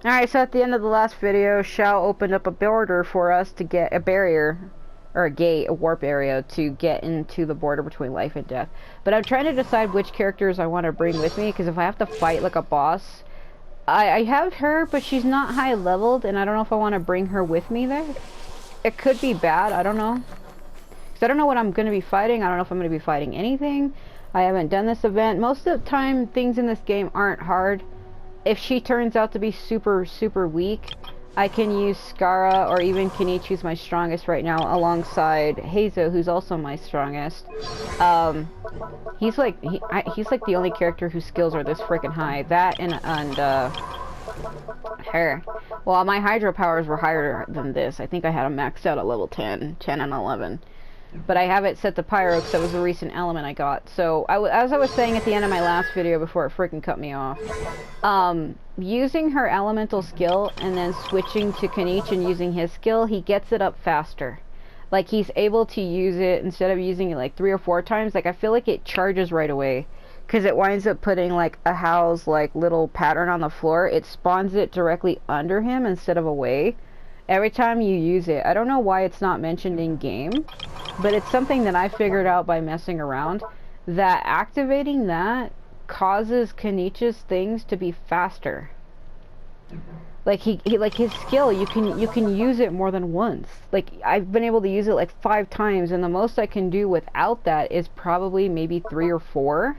Alright, so at the end of the last video, Shao opened up a border for us to get a barrier, or a gate, a warp area, to get into the border between life and death. But I'm trying to decide which characters I want to bring with me, because if I have to fight like a boss, I have her, but she's not high leveled, and I don't know if I want to bring her with me there. It could be bad, I don't know. Because I don't know what I'm going to be fighting, I don't know if I'm going to be fighting anything. I haven't done this event. Most of the time, things in this game aren't hard. If she turns out to be super, super weak, I can use Skara or even Kenichi, who's my strongest right now, alongside Hazo, who's also my strongest. He's like the only character whose skills are this freaking high. That and her. Well, my hydro powers were higher than this. I think I had them maxed out at level 10 and 11. But I have it set to Pyro because that was a recent element I got. So, as I was saying at the end of my last video before it freaking cut me off, using her elemental skill and then switching to Kenichi and using his skill, he gets it up faster. Like, he's able to use it instead of using it like 3 or 4 times. Like, I feel like it charges right away. Because it winds up putting like a Hal's like little pattern on the floor. It spawns it directly under him instead of away. Every time you use it. I don't know why it's not mentioned in game, but it's something that I figured out by messing around, that activating that causes Kenichi's things to be faster. Like he like his skill, you can use it more than once. Like, I've been able to use it like 5 times, and the most I can do without that is probably maybe 3 or 4.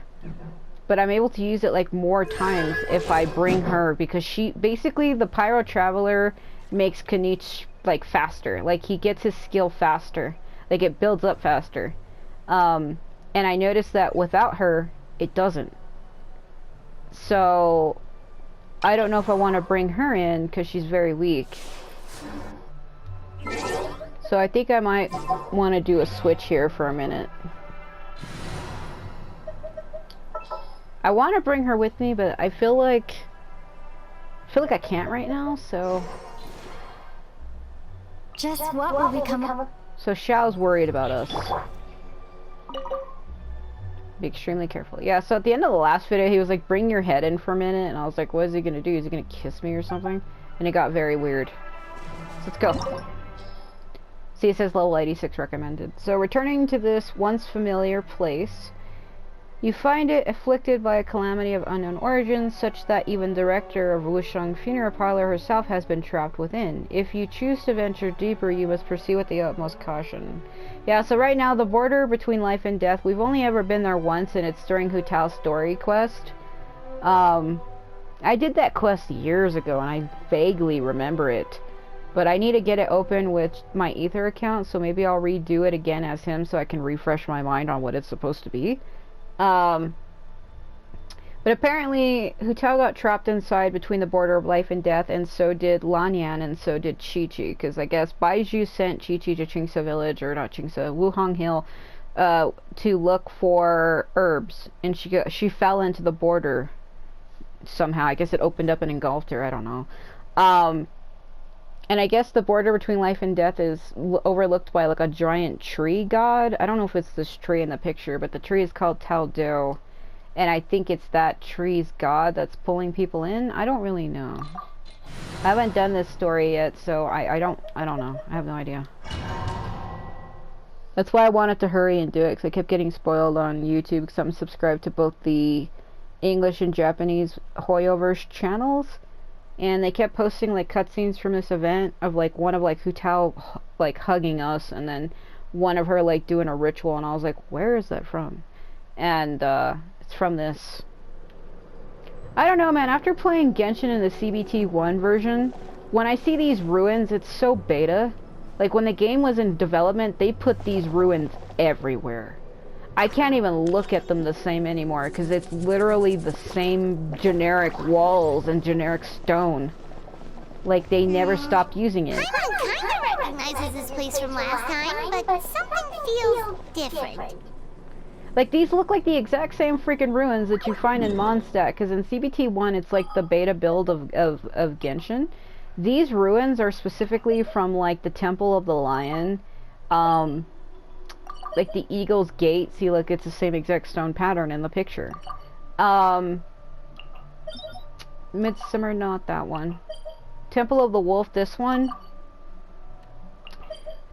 But I'm able to use it like more times if I bring her, because she basically, the Pyro Traveler makes Kenichi like faster. Like, he gets his skill faster. Like, it builds up faster. And I noticed that without her, it doesn't. So I don't know if I want to bring her in because she's very weak. So I think I might want to do a switch here for a minute. I want to bring her with me, but I feel like I can't right now, so just what will become of... So Xiao's worried about us. Be extremely careful. Yeah, so at the end of the last video, he was like, bring your head in for a minute, and I was like, what is he gonna do? Is he gonna kiss me or something? And it got very weird. So let's go. See, it says level 86 recommended. So returning to this once familiar place, you find it afflicted by a calamity of unknown origin, such that even director of Wusheng Funeral Parlor herself has been trapped within. If you choose to venture deeper, you must proceed with the utmost caution. Yeah, so right now, the border between life and death, we've only ever been there once, and it's during Hu Tao's story quest. I did that quest years ago, and I vaguely remember it. But I need to get it open with my Ether account, so maybe I'll redo it again as him so I can refresh my mind on what it's supposed to be. But apparently, Hu Tao got trapped inside between the border of life and death, and so did Lanyan, and so did QiQi, because I guess Baizhu sent QiQi to Qingce Village, or not Qingce, Wuhong Hill, to look for herbs, and she fell into the border somehow. I guess it opened up and engulfed her, I don't know. And I guess the border between life and death is overlooked by like a giant tree god. I don't know if it's this tree in the picture, but the tree is called Tao Do. And I think it's that tree's god that's pulling people in. I don't really know. I haven't done this story yet, so I don't know. I have no idea. That's why I wanted to hurry and do it, because I kept getting spoiled on YouTube, because I'm subscribed to both the English and Japanese Hoyoverse channels. And they kept posting like cutscenes from this event of like one of like Hu Tao like hugging us, and then one of her like doing a ritual, and I was like, where is that from? And it's from this. I don't know, man. After playing Genshin in the CBT1 version, when I see these ruins, it's so beta. Like, when the game was in development, they put these ruins everywhere. I can't even look at them the same anymore, because it's literally the same generic walls and generic stone. Like, they never stopped using it. Paimon kinda recognizes this place from last time, but something feels different. Like, these look like the exact same freaking ruins that you find in Mondstadt, because in CBT1 it's like the beta build of Genshin. These ruins are specifically from, like, the Temple of the Lion, like the Eagle's Gate. See, look, it's the same exact stone pattern in the picture. Midsummer, not that one. Temple of the Wolf, this one.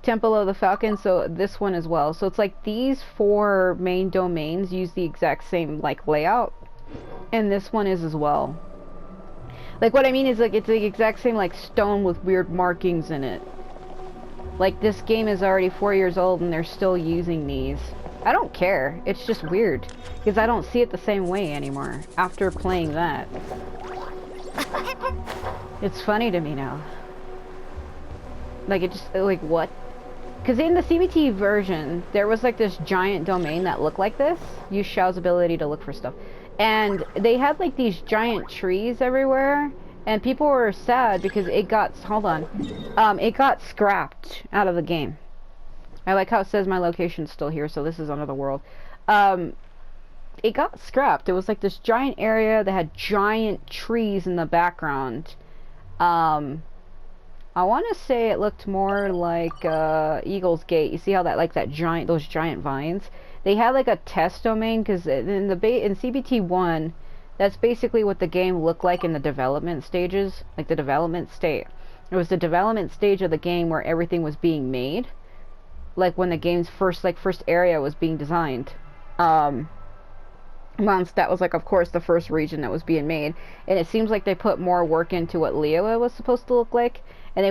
Temple of the Falcon, so this one as well. So it's like these 4 main domains use the exact same like layout, and this one is as well. Like what I mean is like it's the exact same like stone with weird markings in it. Like this game is already 4 years old and they're still using these. I don't care. It's just weird because I don't see it the same way anymore after playing that. It's funny to me now. Like it just like what? Because in the CBT version, there was like this giant domain that looked like this. Use Xiao's ability to look for stuff. And they had like these giant trees everywhere. And people were sad because it got, hold on. It got scrapped out of the game. I like how it says my location's still here, so this is another world. It got scrapped. It was like this giant area that had giant trees in the background. I want to say it looked more like Eagle's Gate. You see how that like that giant, those giant vines? They had like a test domain because in CBT 1, that's basically what the game looked like in the development stages, like the development state. It was the development stage of the game where everything was being made, like when the game's first area was being designed. Mondstadt was like, of course, the first region that was being made, and it seems like they put more work into what Liyue was supposed to look like. And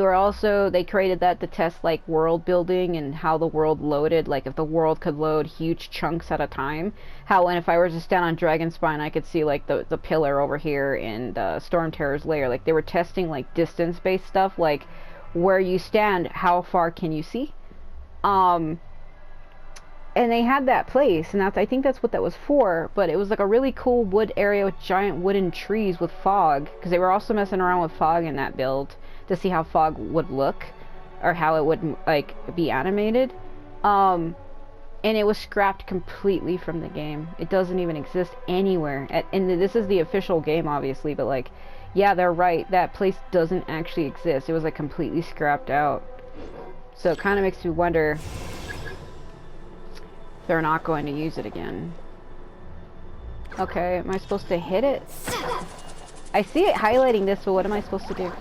they created that to test like world building and how the world loaded, like if the world could load huge chunks at a time. And if I were to stand on Dragonspine, I could see like the pillar over here and Storm Terror's lair. Like they were testing like distance-based stuff, like where you stand, how far can you see? And they had that place, and I think that's what that was for. But it was like a really cool wood area with giant wooden trees with fog, because they were also messing around with fog in that build to see how fog would look or how it would like be animated. And it was scrapped completely from the game. It doesn't even exist anywhere. And this is the official game, obviously, but like, yeah, they're right. That place doesn't actually exist. It was like completely scrapped out. So it kind of makes me wonder if they're not going to use it again. Okay, am I supposed to hit it? I see it highlighting this, but what am I supposed to do?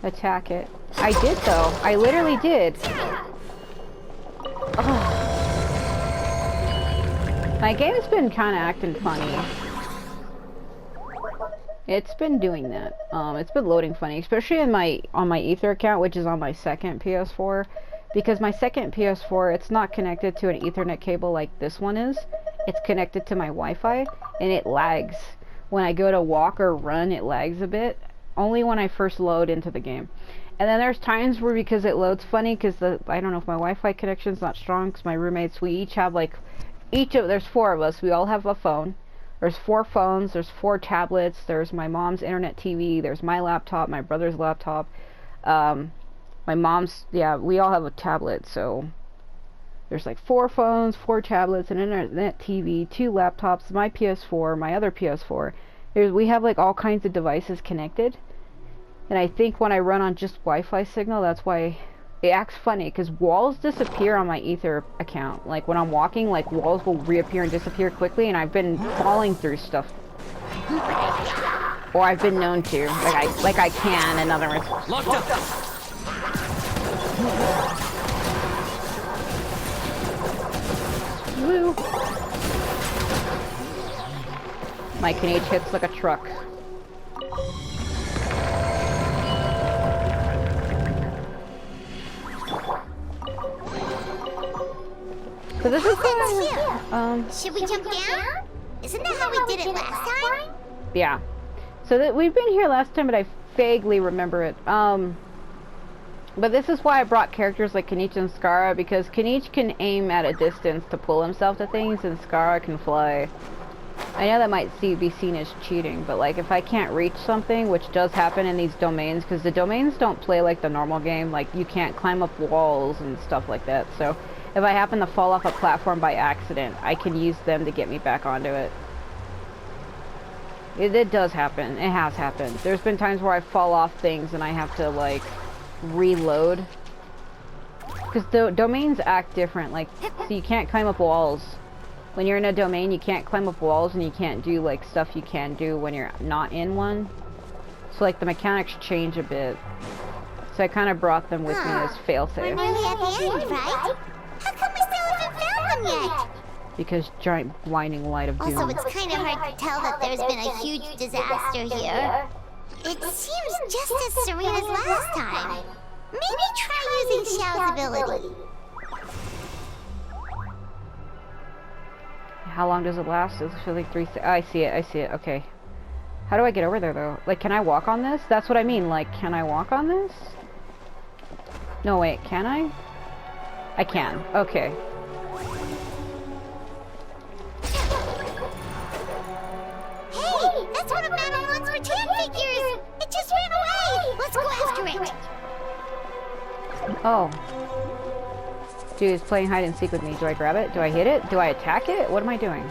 Attack it. I did though. I literally did. Ugh. My game's been kind of acting funny. It's been doing that. It's been loading funny, especially on my Ether account, which is on my second PS4. Because my second PS4, it's not connected to an Ethernet cable like this one is. It's connected to my Wi-Fi, and it lags. When I go to walk or run, it lags a bit. Only when I first load into the game. And then there's times where, because it loads funny, because I don't know if my Wi-Fi connection's not strong, because my roommates, we each have like, there's 4 of us, we all have a phone. There's 4 phones, there's 4 tablets, there's my mom's internet TV, there's my laptop, my brother's laptop, my mom's, yeah, we all have a tablet, so there's like 4 phones, 4 tablets, an internet TV, 2 laptops, my PS4, my other PS4. We have like all kinds of devices connected, and I think when I run on just Wi-Fi signal, that's why it acts funny, because walls disappear on my Ether account. Like when I'm walking, like walls will reappear and disappear quickly, and I've been falling through stuff. Or I've been known to, like I can, in other words. Locked up. Woo! My Canadian hits like a truck. So this is should we jump down? Isn't that how we did it last time? Yeah. So that we've been here last time, but I vaguely remember it. But this is why I brought characters like QiQi and Scarra, because QiQi can aim at a distance to pull himself to things, and Scarra can fly. I know that might be seen as cheating, but like if I can't reach something, which does happen in these domains, because the domains don't play like the normal game, like you can't climb up walls and stuff like that, so if I happen to fall off a platform by accident, I can use them to get me back onto it. It does happen. It has happened. There's been times where I fall off things and I have to like reload, because the domains act different, like, so you can't climb up walls. When you're in a domain, you can't climb up walls and you can't do like stuff you can do when you're not in one. So like the mechanics change a bit. So I kind of brought them with me as failsafe. We're nearly at the end, right? How come we still haven't found them yet? Because giant blinding light of doom. Also, it's kind of hard to tell that there's been a huge disaster here. It seems just as serene as last time. Maybe try using Xiao's ability. How long does it last? Does it feel like 3 seconds? I see it, okay. How do I get over there, though? Like, can I walk on this? That's what I mean, like, can I walk on this? No, wait, can I? I can, okay. Hey, that's one of Madame Wang's rattan figures! It just ran away! Let's go after it! Oh. Dude is playing hide and seek with me. Do I grab it? Do I hit it? Do I attack it? What am I doing?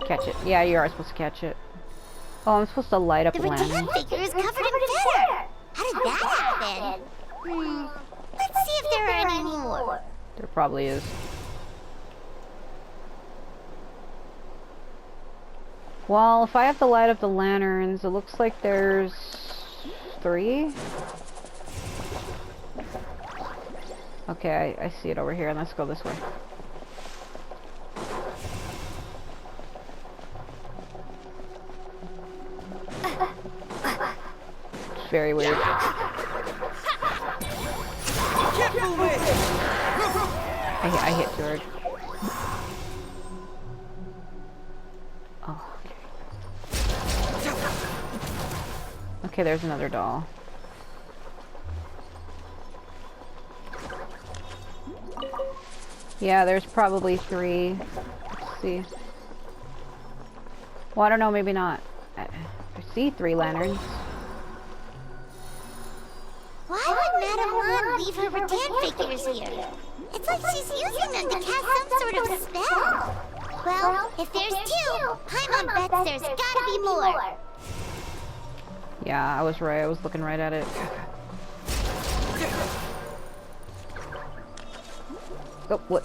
Catch it. Yeah, you are supposed to catch it. Oh, I'm supposed to light up The land. rattan figure is covered in feather! How did that happen? Let's see if there are any more. There probably is. Well, if I have to light up the lanterns, it looks like there's 3. Okay, I see it over here, and let's go this way. It's very weird. I hit George. Oh, okay. Okay, there's another doll. Yeah, there's probably 3. Let's see. Well, I don't know, maybe not. I see 3 lanterns. Why would Madame Wang leave her rattan figures here? It's like she's using them to cast some sort of spell. Well, if there's 2, Paimon bets there's gotta be more. Yeah, I was right. I was looking right at it. Oh, what?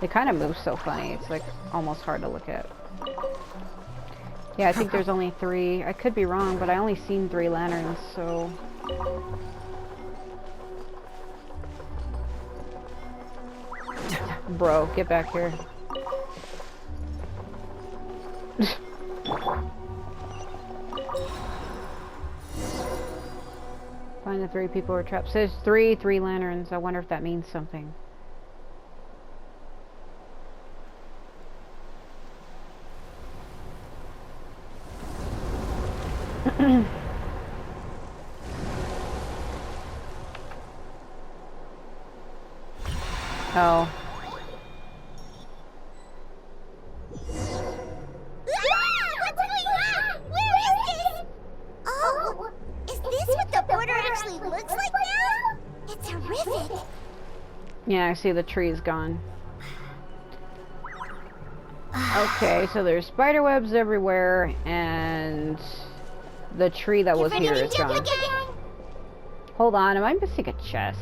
They kind of move so funny. It's like almost hard to look at. Yeah, I think there's only 3. I could be wrong, but I only seen 3 lanterns, so... Bro, get back here. Find the 3 people who are trapped. Says 3 lanterns. I wonder if that means something. Oh. What's going on? Where is this? Oh, is this what the border actually looks like now? It's horrific. Yeah, I see the tree's gone. Okay, so there's spider webs everywhere, and the tree that was here is gone. Hold on, am I missing a chest?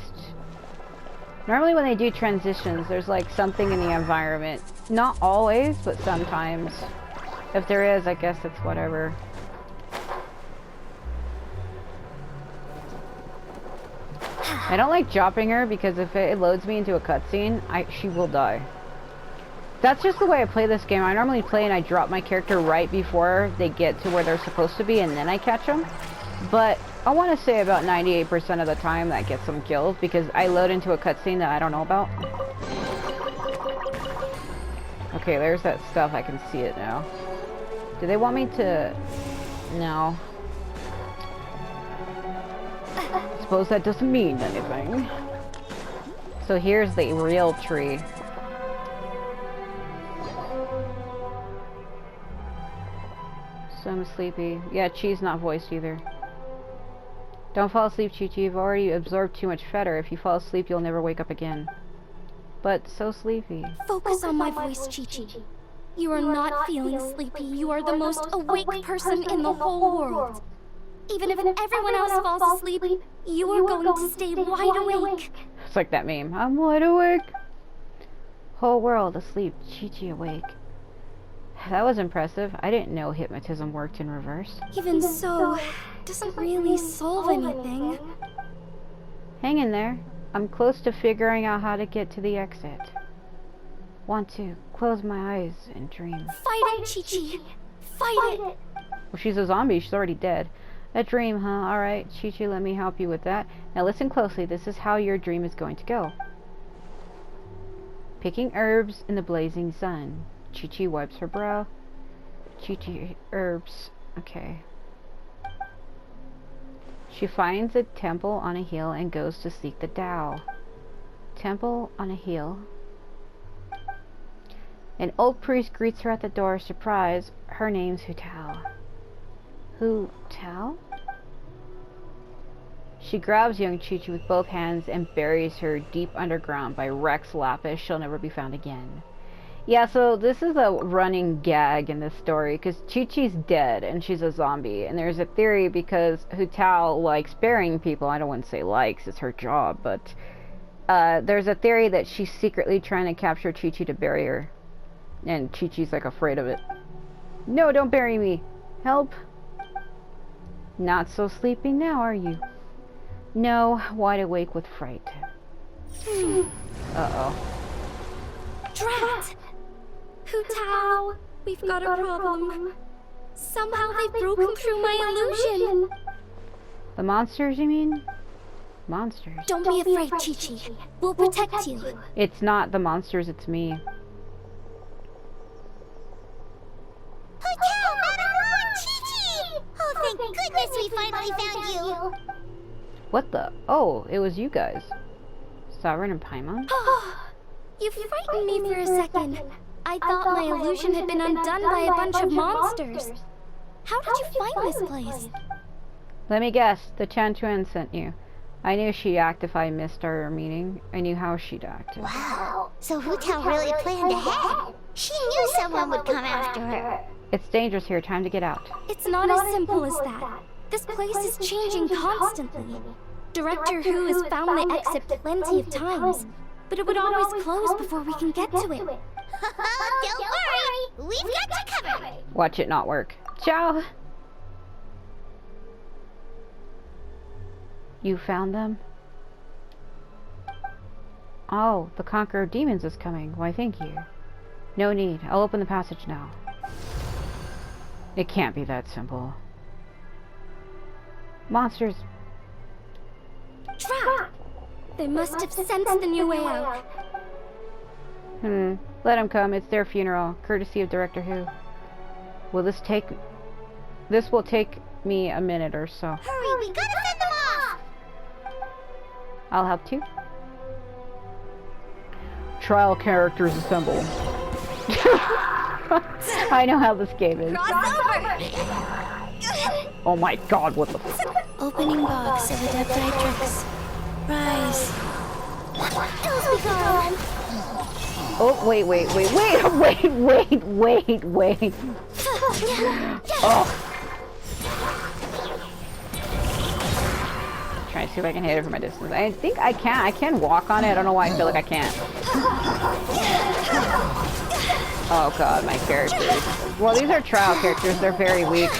Normally when they do transitions, there's like something in the environment. Not always, but sometimes. If there is, I guess it's whatever. I don't like dropping her because if it loads me into a cutscene, she will die. That's just the way I play this game. I normally play and I drop my character right before they get to where they're supposed to be and then I catch them. But I want to say about 98% of the time that gets them killed because I load into a cutscene that I don't know about. Okay, there's that stuff. I can see it now. Do they want me to... No. Suppose that doesn't mean anything. So here's the real tree. So I'm sleepy. Yeah, Chi's not voiced either. Don't fall asleep, QiQi. You've already absorbed too much fetter. If you fall asleep, you'll never wake up again. But so sleepy. Focus on my voice, QiQi. You are not feeling sleepy. You are the most awake person in the whole world. Even if everyone else falls asleep, you are going to stay wide awake. It's like that meme. I'm wide awake. Whole world asleep, QiQi awake. That was impressive. I didn't know hypnotism worked in reverse. Even so, it doesn't really solve anything. Hang in there. I'm close to figuring out how to get to the exit. Want to close my eyes and dream. Fight it, QiQi. Fight it. Well, she's a zombie. She's already dead. A dream, huh? Alright, QiQi, let me help you with that. Now listen closely. This is how your dream is going to go. Picking herbs in the blazing sun. QiQi wipes her brow. QiQi herbs. Okay. She finds a temple on a hill and goes to seek the Tao. Temple on a hill. An old priest greets her at the door. Surprise, her name's Hu Tao. Hu Tao? She grabs young QiQi with both hands and buries her deep underground by Rex Lapis. She'll never be found again. Yeah, so this is a running gag in this story, because QiQi's dead and she's a zombie. And there's a theory because Hu Tao likes burying people. I don't want to say likes, it's her job, but there's a theory that she's secretly trying to capture QiQi to bury her. And QiQi's like afraid of it. No, don't bury me. Help. Not so sleepy now, are you? No, wide awake with fright. Uh-oh. Drat! Hu Tao, we've got a problem. Somehow they've broken through my illusion. The monsters, you mean? Monsters. Don't be afraid, QiQi. We'll protect you. It's not the monsters, it's me. Hu Tao, Madam One, QiQi! Oh, thank goodness we finally found you. What the? Oh, it was you guys. Sovereign and Paimon? You frightened me for a second. I thought my illusion had been undone by a bunch of monsters. How did you find this place? Let me guess, the Chantuan sent you. I knew she'd act if I missed our meeting. I knew how she'd act. Wow, so Hu Tao really planned ahead. She knew someone would come after her. It's dangerous here, time to get out. It's not as simple as that. This place is changing constantly. Director Hu has found the exit plenty of times, but it would always close before we can get to it. Don't worry, we've got you covered. Watch it not work. Ciao! You found them? Oh, the Conqueror of Demons is coming. Why, thank you. No need. I'll open the passage now. It can't be that simple. Monsters. Trap! They must have sensed the new way out. Let them come. It's their funeral. Courtesy of Director Hu. Will this take... This will take me a minute or so. Hurry, we gotta send them off! I'll help too. Trial characters assemble. I know how this game is. Oh my god, what the f— Opening box of Adeptitrix. Rise. Oh, wait. Oh. Trying to see if I can hit it from a distance. I think I can. I can walk on it. I don't know why I feel like I can't. Oh god, my characters. Well, these are trial characters. They're very weak. Okay,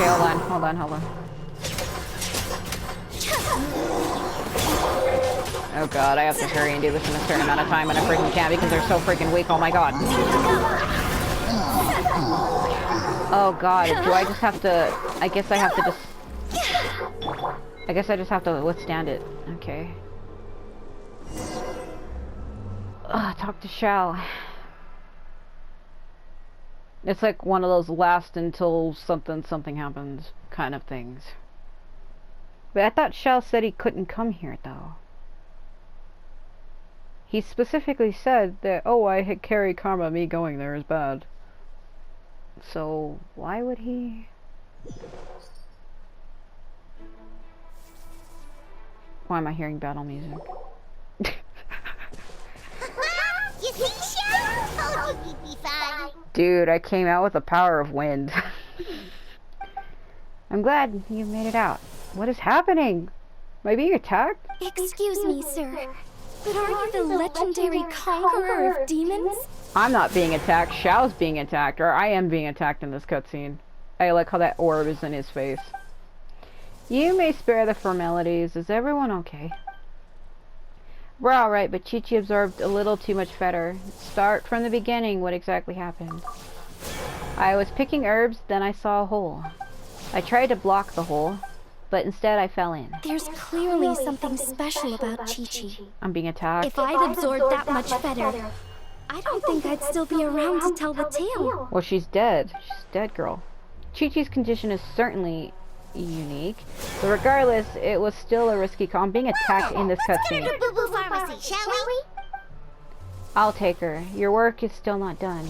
hold on. Oh god, I have to hurry and do this in a certain amount of time, and I freaking can't because they're so freaking weak. Oh my god. Oh god, do I just have to... I guess I just have to withstand it. Okay. Talk to Shao. It's like one of those last until something happens kind of things. But I thought Shao said he couldn't come here though. He specifically said that, oh, I had carry karma, me going there is bad. So, why would he? Why am I hearing battle music? You think Shao told you we'd be fine? Dude, I came out with the power of wind. I'm glad you made it out. What is happening? Am I being attacked? Excuse me, sir. But are you the legendary conqueror of demons? I'm not being attacked. Xiao's being attacked, or I am being attacked in this cutscene. I like how that orb is in his face. You may spare the formalities. Is everyone okay? We're alright, but QiQi absorbed a little too much fetter. Start from the beginning. What exactly happened? I was picking herbs, then I saw a hole. I tried to block the hole, but instead I fell in. There's clearly something special about QiQi. I'm being attacked. If I'd absorbed that much fetter, I don't think I'd still be around to tell the tale. Well, she's dead. She's dead, girl. QiQi's condition is certainly unique, but regardless, it was still a risky call. I'm being attacked in this cutscene. Let's get her to Boo Boo Pharmacy, shall we? I'll take her. Your work is still not done,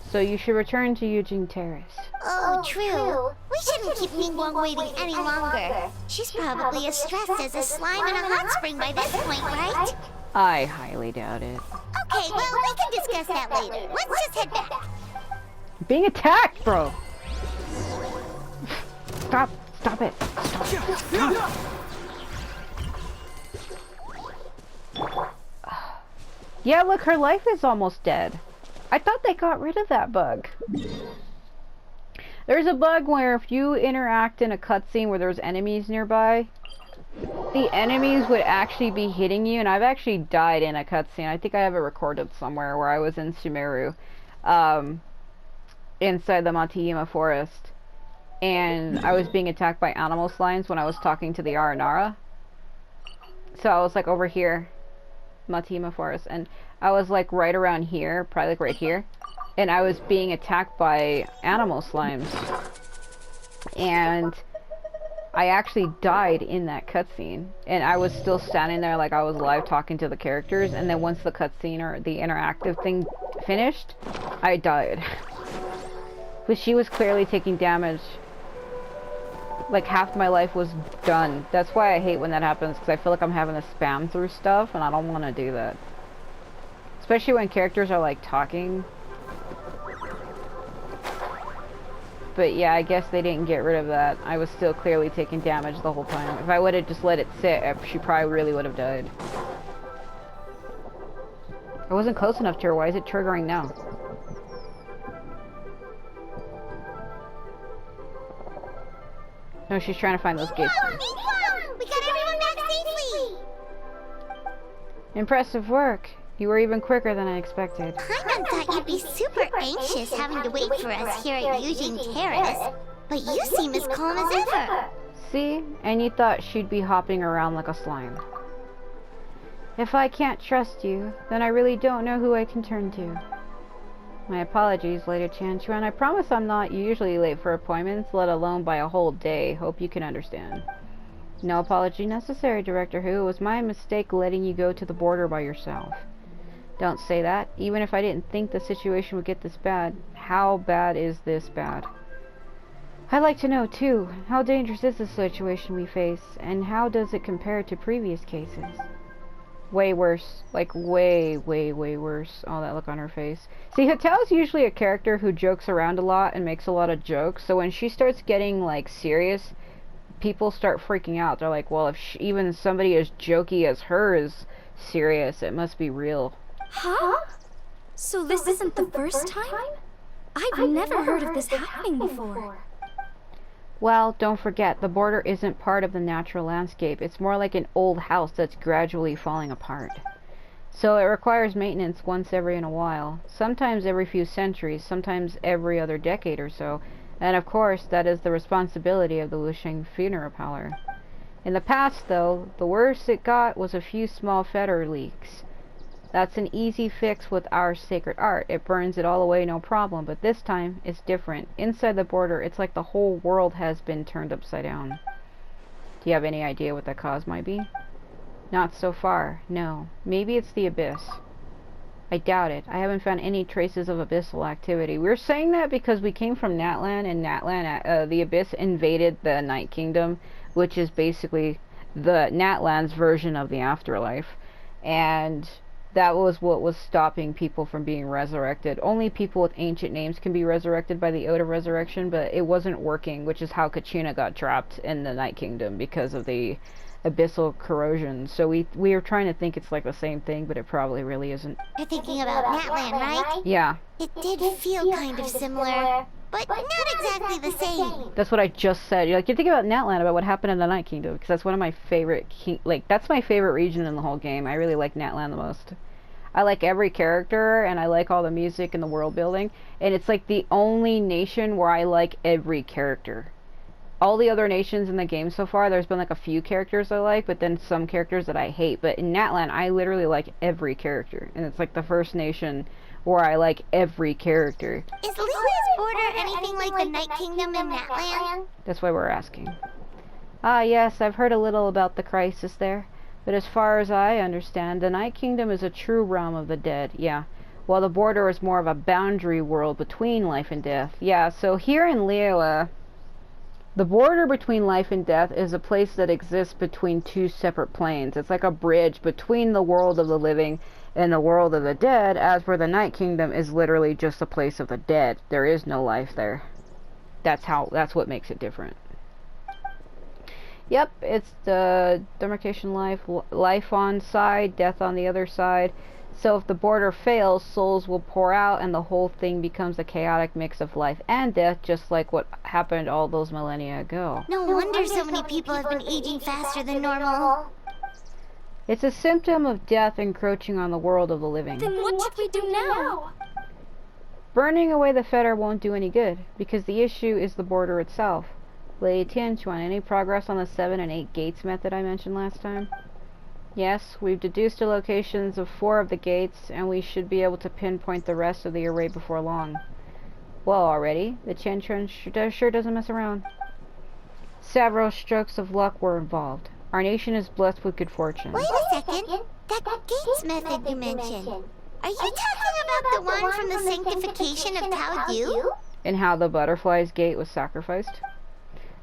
so you should return to Eugene Terrace. Oh, true. We shouldn't keep Ningguang waiting any longer. She's probably as stressed as a slime in a hot spring by this point, right? I highly doubt it. Okay, well, we can discuss that later. Let's just head back. Being attacked, bro! Stop! Stop it! Stop! Yeah, look, her life is almost dead. I thought they got rid of that bug. There's a bug where if you interact in a cutscene where there's enemies nearby, the enemies would actually be hitting you, and I've actually died in a cutscene. I think I have it recorded somewhere where I was in Sumeru, inside the Matiyama forest, and I was being attacked by animal slimes when I was talking to the Aranara. So I was like over here, Matiyama forest, and I was like right around here, probably like right here, and I was being attacked by animal slimes, and I actually died in that cutscene, and I was still standing there like I was live talking to the characters, and then once the cutscene or the interactive thing finished, I died. But she was clearly taking damage. Like half my life was done. That's why I hate when that happens, because I feel like I'm having to spam through stuff, and I don't want to do that. Especially when characters are like talking. But yeah, I guess they didn't get rid of that. I was still clearly taking damage the whole time. If I would have just let it sit, she probably really would have died. I wasn't close enough to her. Why is it triggering now? No, she's trying to find those gates. Whoa, Ningguang! We got everyone back safely! Impressive work. You were even quicker than I expected. Paimon thought you'd be super anxious having to wait for us here at Eugene Terrace, but you seem as calm as ever. See? And you thought she'd be hopping around like a slime. If I can't trust you, then I really don't know who I can turn to. My apologies, Lady Chanchuan. I promise I'm not usually late for appointments, let alone by a whole day. Hope you can understand. No apology necessary, Director Who. It was my mistake letting you go to the border by yourself. Don't say that. Even if I didn't think the situation would get this bad, how bad is this bad? I'd like to know, too, how dangerous is the situation we face, and how does it compare to previous cases? Way worse. Like, way, way, way worse. Oh, that look on her face. See, Hatel's usually a character who jokes around a lot and makes a lot of jokes, so when she starts getting, like, serious, people start freaking out. They're like, well, if even somebody as jokey as her is serious, it must be real. Huh? So this isn't the first time? I've never heard of this happening before. Well, don't forget, the border isn't part of the natural landscape. It's more like an old house that's gradually falling apart. So it requires maintenance once every in a while. Sometimes every few centuries, sometimes every other decade or so. And of course, that is the responsibility of the Wusheng funeral parlor. In the past, though, the worst it got was a few small fetter leaks. That's an easy fix with our sacred art. It burns it all away, no problem. But this time, it's different. Inside the border, it's like the whole world has been turned upside down. Do you have any idea what the cause might be? Not so far, no. Maybe it's the Abyss. I doubt it. I haven't found any traces of abyssal activity. We're saying that because we came from Natlan, and Natlan, the Abyss invaded the Night Kingdom, which is basically the Natlan's version of the afterlife. And That was what was stopping people from being resurrected. Only people with ancient names can be resurrected by the Ode of Resurrection, but it wasn't working, which is how Kachina got trapped in the Night Kingdom because of the abyssal corrosion. So we were trying to think it's like the same thing, but it probably really isn't. You're thinking about Natlan, right? Yeah. It did feel kind of similar, but not exactly the same. That's what I just said. You're thinking about Natlan, about what happened in the Night Kingdom, because that's one of my favorite, that's my favorite region in the whole game. I really like Natlan the most. I like every character, and I like all the music and the world building, and it's like the only nation where I like every character. All the other nations in the game so far, there's been like a few characters I like, but then some characters that I hate. But in Natlan, I literally like every character, and it's like the first nation where I like every character. Is Liyue's border anything like the Night Kingdom in Natlan? That's why we're asking. Ah, yes, I've heard a little about the crisis there. But as far as I understand, the Night Kingdom is a true realm of the dead, yeah. While the border is more of a boundary world between life and death. Yeah, so here in Liyue, the border between life and death is a place that exists between two separate planes. It's like a bridge between the world of the living and the world of the dead, as where the Night Kingdom is literally just a place of the dead. There is no life there. That's what makes it different. Yep, it's the demarcation life on side, death on the other side. So if the border fails, souls will pour out and the whole thing becomes a chaotic mix of life and death, just like what happened all those millennia ago. No wonder so many people have been aging faster than normal. It's a symptom of death encroaching on the world of the living. Then what should we do now? Burning away the fetter won't do any good, because the issue is the border itself. Lady Tianquan, any progress on the 7 and 8 gates method I mentioned last time? Yes, we've deduced the locations of 4 of the gates, and we should be able to pinpoint the rest of the array before long. Well, already, the Tianquan sure doesn't mess around. Several strokes of luck were involved. Our nation is blessed with good fortune. Wait a second. That gates method you mentioned. Are you talking about the one from the sanctification of Tao Yu? And how the butterfly's gate was sacrificed?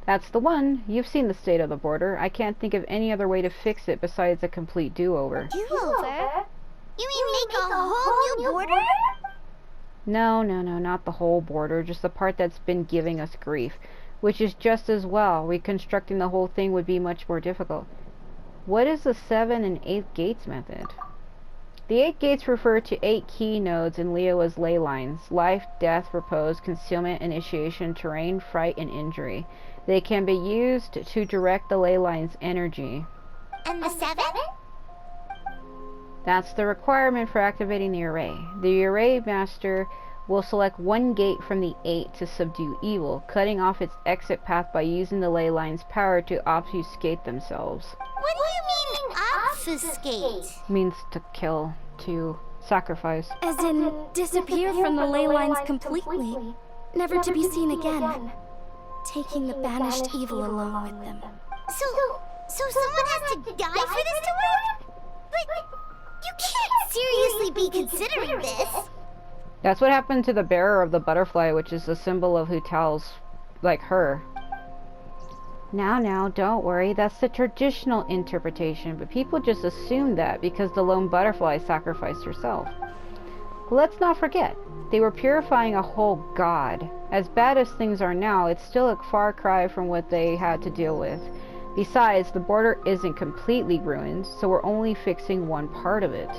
That's the one. You've seen the state of the border. I can't think of any other way to fix it besides a complete do-over. Do-over? You mean make a whole new border? No, not the whole border, just the part that's been giving us grief. Which is just as well. Reconstructing the whole thing would be much more difficult. What is the 7 and 8 gates method? The 8 gates refer to 8 key nodes in Liyue's ley lines. Life, death, repose, concealment, initiation, terrain, fright, and injury. They can be used to direct the ley line's energy. And the 7? That's the requirement for activating the array. The array master will select one gate from the 8 to subdue evil, cutting off its exit path by using the ley line's power to obfuscate themselves. What do you mean, obfuscate? Means to kill, to sacrifice. As in, disappear from the ley lines completely, never to be seen again, taking the banished evil along with them. So someone has to die for this to work? But you can't seriously be considering this. That's what happened to the bearer of the butterfly, which is a symbol of Hu Tao's, like her. Now, don't worry, that's the traditional interpretation, but people just assume that because the lone butterfly sacrificed herself. But let's not forget, they were purifying a whole god. As bad as things are now, it's still a far cry from what they had to deal with. Besides, the border isn't completely ruined, so we're only fixing one part of it.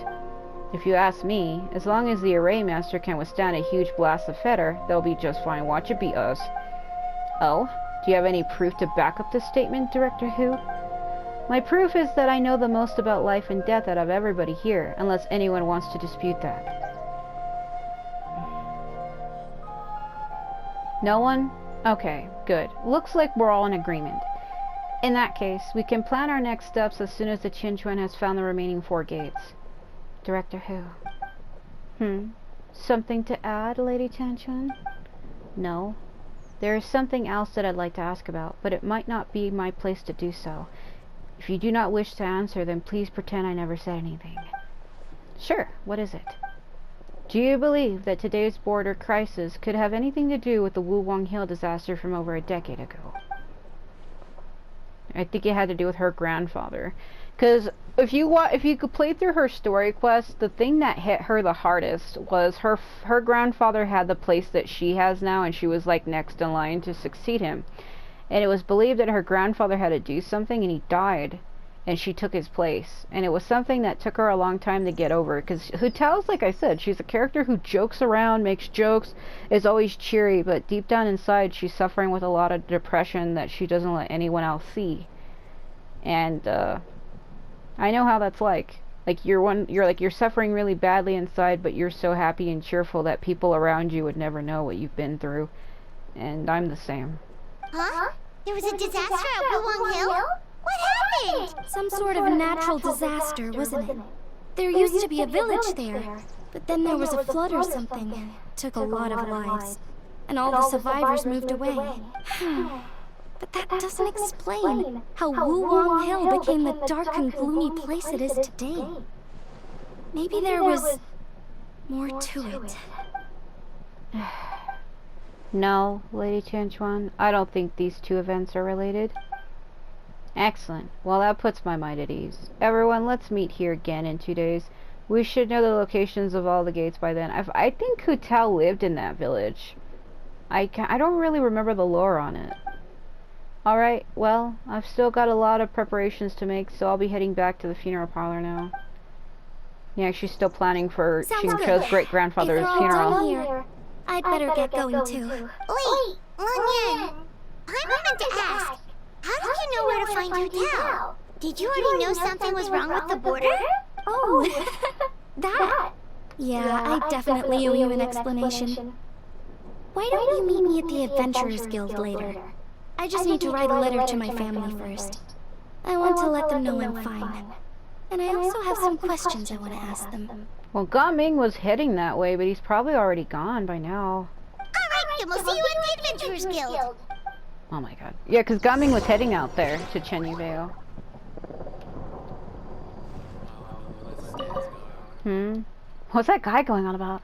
If you ask me, as long as the array master can withstand a huge blast of fetter, they'll be just fine. Watch it be us. Oh? Do you have any proof to back up this statement, Director Hu? My proof is that I know the most about life and death out of everybody here, unless anyone wants to dispute that. No one? Okay, good. Looks like we're all in agreement. In that case, we can plan our next steps as soon as the Qinquan has found the remaining 4 gates. Director Hu. Something to add, Lady Tianquan? No. There is something else that I'd like to ask about, but it might not be my place to do so. If you do not wish to answer, then please pretend I never said anything. Sure, what is it? Do you believe that today's border crisis could have anything to do with the Wu Wang Hill disaster from over a decade ago? I think it had to do with her grandfather. Because if you could play through her story quest, the thing that hit her the hardest was her grandfather had the place that she has now, and she was like next in line to succeed him. And it was believed that her grandfather had to do something, and he died, and she took his place. And it was something that took her a long time to get over. Because Hutel's, like I said, she's a character who jokes around, makes jokes, is always cheery, but deep down inside, she's suffering with a lot of depression that she doesn't let anyone else see. And I know how that's like. Like you're suffering really badly inside, but you're so happy and cheerful that people around you would never know what you've been through. And I'm the same. Huh? There was a disaster at Wuwang Hill? What happened? Some sort of natural disaster, wasn't it? There used to be a village there, but then there was a flood or something. Took a lot of lives, and all the survivors moved away. But that doesn't explain how Wuwang Hill became the dark and gloomy place it is today. Maybe there was more to it. No, Lady Chanchuan, I don't think these two events are related. Excellent. Well, that puts my mind at ease. Everyone, let's meet here again in 2 days. We should know the locations of all the gates by then. I think Hutel lived in that village. I don't really remember the lore on it. Alright, well, I've still got a lot of preparations to make, so I'll be heading back to the funeral parlor now. Yeah, she's still planning for Xingqiu's great-grandfather's funeral. I'd better get going too. Wait, Lanyan! I wanted to ask, how did you know where to find Hutel? Did you already know something was wrong with the border? Oh, that? Yeah, I definitely owe you an explanation. Why don't you meet me at the Adventurers Guild later? I just need to write a letter to my family first. I want to let them know I'm fine. And I also have some questions I want to ask them. Well, Gaming was heading that way, but he's probably already gone by now. Alright, then we'll see you at the Adventurers Guild. Oh my god. Yeah, because Gaming was heading out there to Chenyu Vale. What's that guy going on about?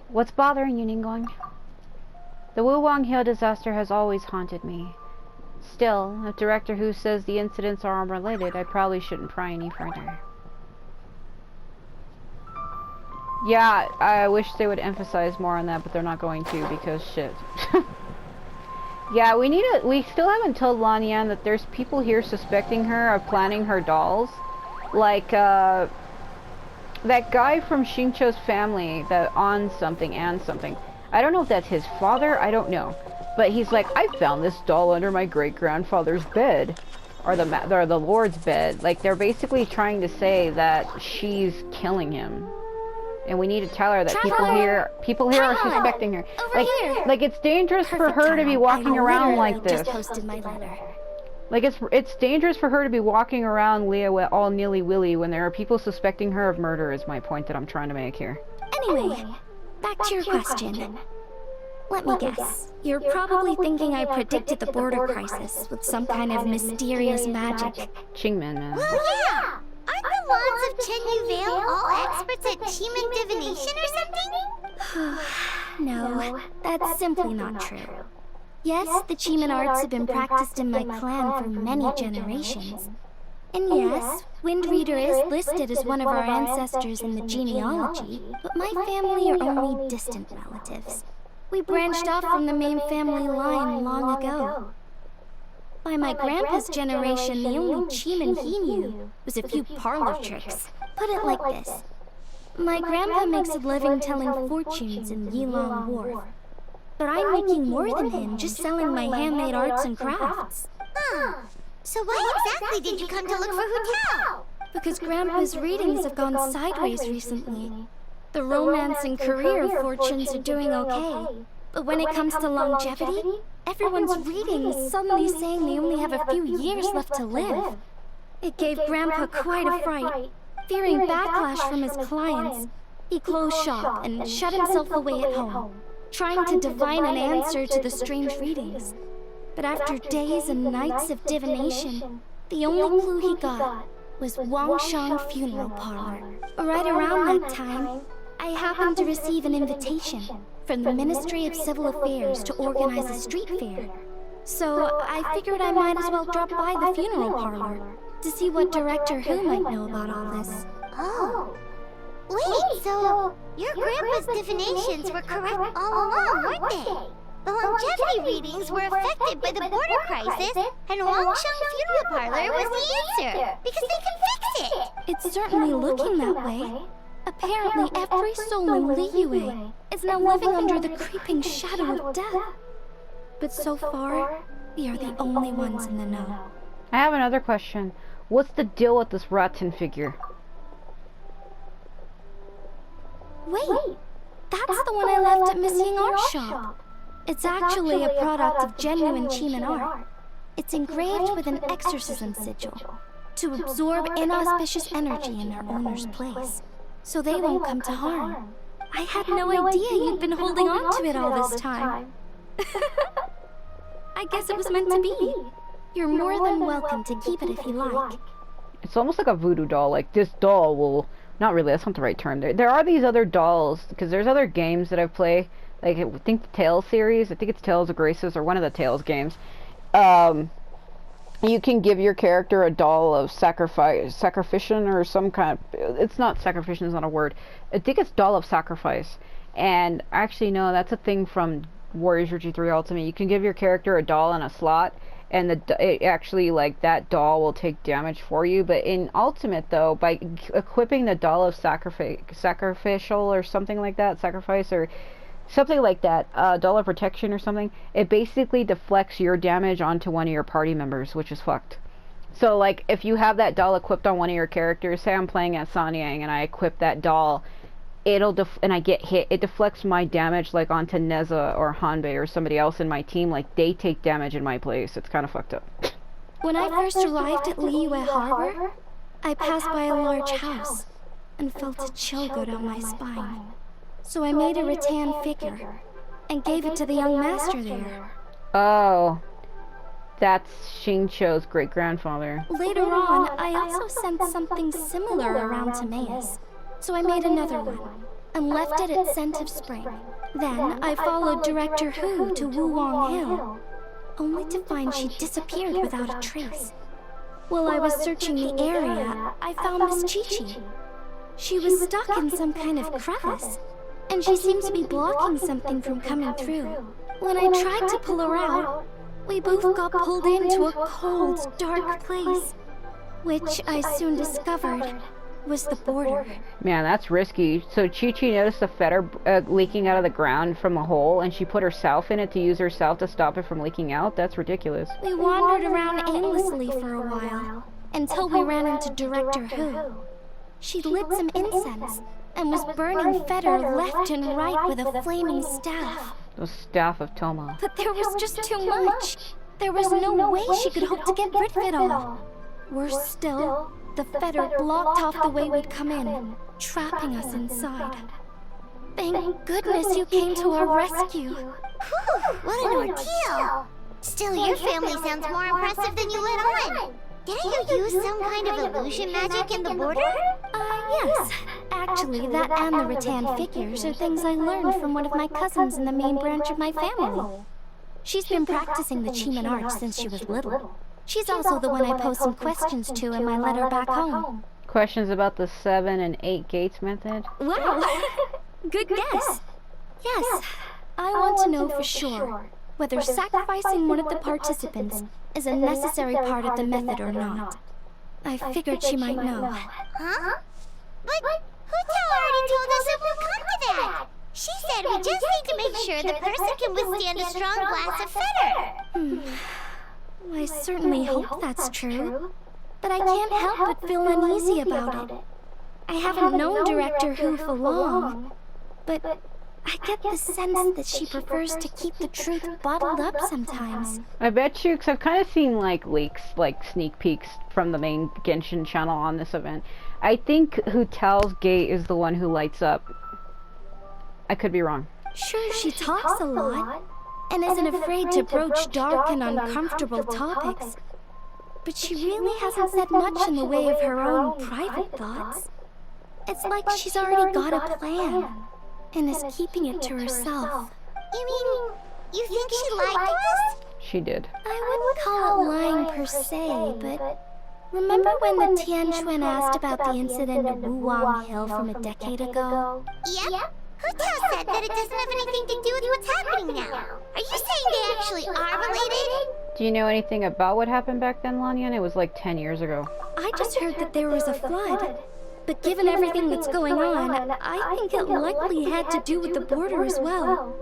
What's bothering you, Ningguang? The Wuwang Hill disaster has always haunted me. Still, if Director Hu says the incidents are unrelated, I probably shouldn't pry any further. Yeah, I wish they would emphasize more on that, but they're not going to because shit. Yeah, we still haven't told Lanyan that there's people here suspecting her of planning her dolls. Like, that guy from Xingqiu's family that owns something and something. I don't know if that's his father, I don't know. But he's like, I found this doll under my great-grandfather's bed. Or the Lord's bed. Like, they're basically trying to say that she's killing him. And we need to tell her that people here are suspecting her. Like it's dangerous for her to be walking around like this. Like it's dangerous for her to be walking around Leah all nilly-willy when there are people suspecting her of murder is my point that I'm trying to make here. Anyway, back to your question. Let me guess. You're probably thinking I predicted the border crisis with some kind of mysterious magic. Qingmen, man. Well, yeah! Aren't the wands of Chenyu Vale all experts at Qingmen divination or something? No, that's simply not true. Yes, the Qingmen arts have been practiced in my clan for many generations. And yes, Wind Reader is listed as one of our ancestors in the genealogy, but my family are only distant relatives. We branched off from the main family line long ago. By my grandpa's generation, the only Qingmen he knew was a few parlor tricks. Put it like this. My grandpa makes a living telling fortunes in Yilong Wharf. But I'm making more than him just selling my handmade arts and crafts. Huh. So why exactly did you come to look for Hutel? Because Grandpa's readings have gone sideways recently. The romance and career fortunes are doing okay. But when it comes to longevity, everyone's readings suddenly saying they only have a few years left to live. It gave Grandpa quite a fright. Fearing backlash from his clients, he closed shop and shut himself away at home, trying to divine an answer to the strange readings. But after days and nights of divination, the only clue he got was Wangshan Funeral Parlor. Right around that time, I happened to receive an invitation from the Ministry of Civil Affairs to organize a street fair. So I figured I might as well drop by the funeral parlor. to see what Director Who might know about all this. Oh. Wait, so your grandpa's divinations were correct all along, weren't they? The longevity readings were affected by the border crisis, and Wangsheng Funeral Parlor was the answer, because they can fix it! It's certainly looking that way. Apparently every soul in Liyue is now living under the creeping shadow of death. But so far, we are the only ones in the know. I have another question. What's the deal with this Ratten figure? Wait, that's the one I left at Missing Art Shop. It's actually a product of genuine Chiman art. It's engraved with an exorcism sigil to absorb inauspicious energy in their owner's place, so they won't come to harm. I had no idea you'd been holding on to it all this time. I guess it was meant to be. You're more than welcome to keep it if you like. It's almost like a voodoo doll. Like, this doll will... Not really, that's not the right term. There are these other dolls, because there's other games that I play. Like, I think the Tales series. I think it's Tales of Graces, or one of the Tales games. You can give your character a doll of sacrificion, or some kind of... It's not sacrificion, it's not a word. I think it's doll of sacrifice. And actually, no, that's a thing from Warriors G3 Ultimate. You can give your character a doll in a slot, and it actually, like, that doll will take damage for you. But in Ultimate, though, by equipping the doll of sacrificial or something like that, sacrifice or something like that, doll of protection or something, it basically deflects your damage onto one of your party members, which is fucked. So, like, if you have that doll equipped on one of your characters, say I'm playing as Sanyang and I equip that doll, and I get hit, it deflects my damage, like, onto Neza or Hanbei or somebody else in my team. Like, they take damage in my place. It's kind of fucked up. When I first arrived at Liyue Harbor, I passed by a large house and felt a chill go down my spine. So I made a rattan figure and gave it to the young master there. Oh, that's Xingqiu's great-grandfather. Later on, I also sent something similar around to Maus. So I made another one, and left it at Scent of Spring. Then I followed Director Who to Wuwang Hill, only to find she disappeared without a trace. While I was searching the area, I found Miss QiQi. She was stuck in some kind of crevice, and she seemed to be blocking something from coming through. When I tried to pull her out, we both got pulled into a cold, dark place, which I soon discovered was the border. Man, that's risky. So QiQi noticed the fetter leaking out of the ground from a hole, and she put herself in it to use herself to stop it from leaking out? That's ridiculous. We wandered around aimlessly for a while, until we ran into Director Who. She lit some incense, and was burning fetter left and right with a flaming staff. The staff of Toma. But there was just too much. There was no way she could hope to get rid of it all. Worse still, the fetter blocked off the way we'd come in, trapping us inside. Thank goodness you came to our rescue. Whew, what an ordeal! Still, your family sounds more impressive than you let on. Didn't you use some kind of illusion magic in the border? Yes. Actually, that and the rattan figures are things I learned from one of my cousins in the main branch of my family. She's been practicing the Chiman art since she was little. She's also the one I posed some questions to in my letter back home. Questions about the 7 and 8 gates method? Wow! Good guess. Yes, I want to know for sure whether sacrificing one of the participants is a necessary part of the method or not. I figured she might know. Huh? But Hu-Tao already told us it will come to that. She said we just need to make sure the person can withstand a strong blast of fetter. I certainly hope that's true, but I can't help but feel uneasy about it. I haven't known Director Who for long, but I get the sense that she prefers to keep the truth bottled up sometimes. I bet you, because I've kind of seen, like, leaks, like, sneak peeks from the main Genshin channel on this event. I think Hu-Tao's gate is the one who lights up. I could be wrong. Sure, she talks a lot, and isn't afraid to broach dark and uncomfortable topics. But she really hasn't said much in the way of her own private thoughts. It's like she's already got a plan, and is keeping it to herself. You mean, you think she lied to us? She did. I wouldn't call it lying per se, but Remember when the Tianquan asked about the incident at Wuwang Hill from a decade ago? Yep. Hu Tao said that it doesn't have anything to do with what's happening now. Are you saying they actually are related? Do you know anything about what happened back then, Lanyan? It was like 10 years ago. I just heard that there was a flood. But given everything that's going on, I think it likely had to do with the border as well.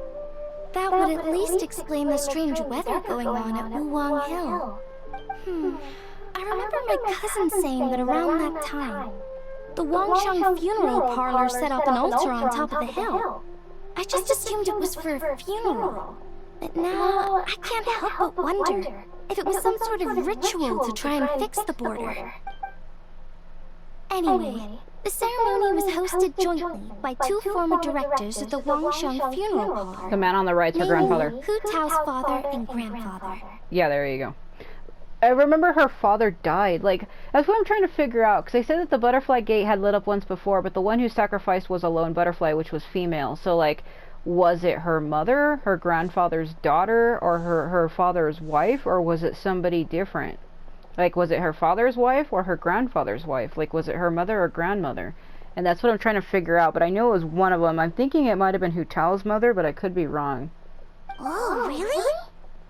That would at least explain the strange weather going on at Wuwang Hill. I remember my cousin saying that around that time, the Wangsheng funeral parlor set up an altar on top of the hill. I just assumed it was for a funeral. But now, I can't help but wonder if it was some sort of ritual to try and fix the border. Anyway, the ceremony was hosted jointly by two former directors of the Wangsheng funeral parlor. The man on the right's her grandfather. Hu Tao's father and grandfather. Yeah, there you go. I remember her father died. Like, that's what I'm trying to figure out. Because they said that the butterfly gate had lit up once before, but the one who sacrificed was a lone butterfly, which was female. So, like, was it her mother, her grandfather's daughter, or her father's wife, or was it somebody different? Like, was it her father's wife or her grandfather's wife? Like, was it her mother or grandmother? And that's what I'm trying to figure out, but I know it was one of them. I'm thinking it might have been Hu Tao's mother, but I could be wrong. Oh, really?